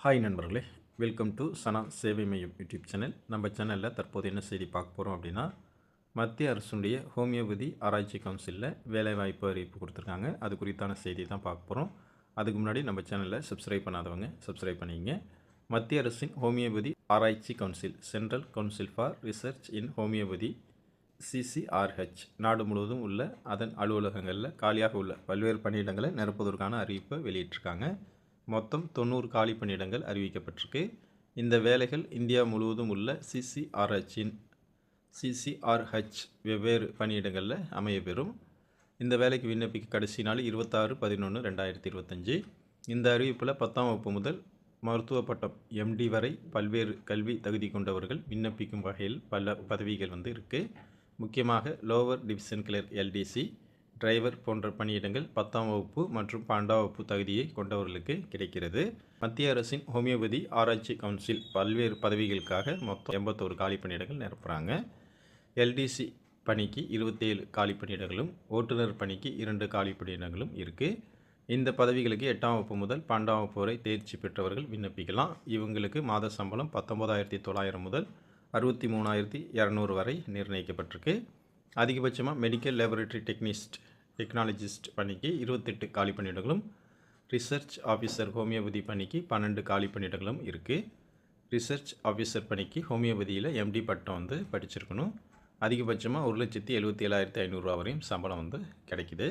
Hi நண்பர்களே, welcome to சனா சேவை மையம் யூடியூப் சேனல். நம்ம சேனலில் தற்போது என்ன செய்தி பார்க்க போகிறோம் அப்படின்னா, மத்திய அரசுடைய ஹோமியோபதி ஆராய்ச்சி கவுன்சிலில் வேலைவாய்ப்பு அறிவிப்பு கொடுத்துருக்காங்க. அது குறித்தான செய்தி தான் பார்க்க போகிறோம். அதுக்கு முன்னாடி நம்ம சேனலில் சப்ஸ்கிரைப் பண்ணாதவங்க சப்ஸ்கிரைப் பண்ணிங்க. மத்திய அரசின் ஹோமியோபதி ஆராய்ச்சி council, central council for research in homeopathy CCRH, நாடு முழுவதும் உள்ள அதன் அலுவலகங்களில் காலியாக உள்ள பல்வேறு பணியிடங்களை நிரப்புவதற்கான அறிவிப்பை வெளியிட்டிருக்காங்க. மொத்தம் 90 காலி பணியிடங்கள் அறிவிக்கப்பட்டிருக்கு. இந்த வேலைகள் இந்தியா முழுவதும் உள்ள CCRH வெவ்வேறு பணியிடங்களில் அமையப்பெறும். இந்த வேலைக்கு விண்ணப்பிக்க கடைசி நாள் 26/11/2025. இந்த அறிவிப்பில் 10ஆம் வகுப்பு முதல் மருத்துவ பட்டம் MD வரை பல்வேறு கல்வி தகுதி கொண்டவர்கள் விண்ணப்பிக்கும் வகையில் பல பதவிகள் இருக்குது. முக்கியமாக lower division clerk LDC, driver போன்ற பணியிடங்கள் 10ஆம் வகுப்பு மற்றும் 12ஆம் வகுப்பு தகுதியை கொண்டவர்களுக்கு கிடைக்கிறது. மத்திய அரசின் ஹோமியோபதி ஆராய்ச்சி கவுன்சில் பல்வேறு பதவிகளுக்காக மொத்தம் 81 காலி பணியிடங்கள் நிரப்புகிறாங்க. LDC பணிக்கு 27 காலி பணியிடங்களும், ஓட்டுநர் பணிக்கு 2 காலி பணியிடங்களும் இருக்குது. இந்த பதவிகளுக்கு 8ஆம் வகுப்பு முதல் 12ஆம் வகுப்பு வரை தேர்ச்சி பெற்றவர்கள் விண்ணப்பிக்கலாம். இவங்களுக்கு மாத சம்பளம் 19,900 முதல் 63,200 வரை நிர்ணயிக்கப்பட்டிருக்கு. அதிகபட்சமாக மெடிக்கல் லேபரேட்டரி டெக்னாலஜிஸ்ட் பணிக்கு 28 காலி பணியிடங்களும், ரிசர்ச் ஆஃபீஸர் ஹோமியோபதி பணிக்கு 12 காலி பணியிடங்களும் இருக்குது. ரிசர்ச் ஆஃபீஸர் பணிக்கு ஹோமியோபதியில் MD பட்டம் படிச்சிருக்கணும். அதிகபட்சமாக 1,77,500 வரையும் சம்பளம் கிடைக்குது.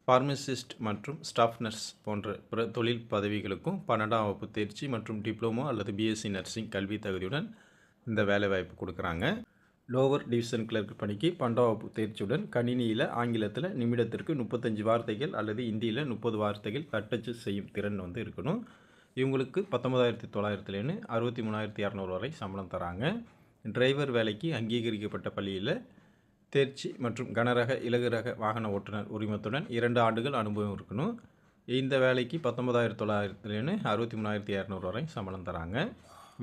ஃபார்மசிஸ்ட் மற்றும் ஸ்டாஃப் நர்ஸ் போன்ற பிற தொழில் பதவிகளுக்கும் 12ஆம் வகுப்பு தேர்ச்சி மற்றும் டிப்ளமோ அல்லது BSc நர்சிங் கல்வி தகுதியுடன் இந்த வேலைவாய்ப்பு கொடுக்குறாங்க. லோவர் டிவிஷன் கிளர்க் பணிக்கு 12ஆம் வகுப்பு தேர்ச்சியுடன் கணினியில் ஆங்கிலத்தில் நிமிடத்திற்கு 35 வார்த்தைகள் அல்லது இந்தியில் 30 வார்த்தைகள் தட்டச்சு செய்யும் திறன் இருக்கணும். இவங்களுக்கு 19,900 63,200 வரை சம்பளம் தராங்க. டிரைவர் வேலைக்கு அங்கீகரிக்கப்பட்ட பள்ளியில் தேர்ச்சி மற்றும் கனரக இலகுரக வாகன ஓட்டுநர் உரிமத்துடன் 2 ஆண்டுகள் அனுபவம் இருக்கணும். இந்த வேலைக்கு 19,900 63,200 வரை சம்பளம் தராங்க.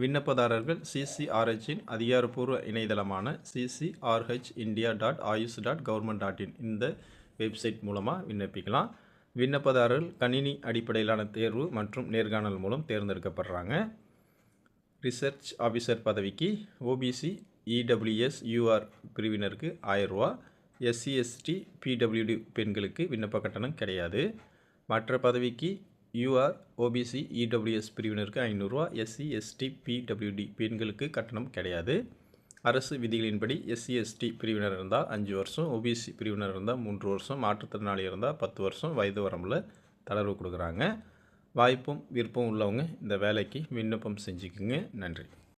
விண்ணப்பதாரர்கள் CCRHஇன் அதிகாரப்பூர்வ இணையதளமான ccrhindia.ayush.government.in இந்த வெப்சைட் மூலமாக விண்ணப்பிக்கலாம். விண்ணப்பதாரர்கள் கணினி அடிப்படையிலான தேர்வு மற்றும் நேர்காணல் மூலம் தேர்ந்தெடுக்கப்படுறாங்க. ரிசர்ச் ஆஃபீஸர் பதவிக்கு OBC EWS UR பிரிவினருக்கு 1000 ரூபா, SC ST PWD பெண்களுக்கு விண்ணப்ப கட்டணம் கிடையாது. மற்ற பதவிக்கு UR OBC EWS பிரிவினருக்கு 500 ரூபா, SC ST PWD பெண்களுக்கு கட்டணம் கிடையாது. அரசு விதிகளின்படி SC ST பிரிவினர் இருந்தால் 5 வருஷம், OBC பிரிவினர் இருந்தால் 3 வருஷம், மாற்றுத்திறனாளி இருந்தால் 10 வருஷம் வயது வரம்பில் தளர்வு கொடுக்குறாங்க. வாய்ப்பும் விருப்பம் உள்ளவங்க இந்த வேலைக்கு விண்ணப்பம் செஞ்சுக்குங்க. நன்றி.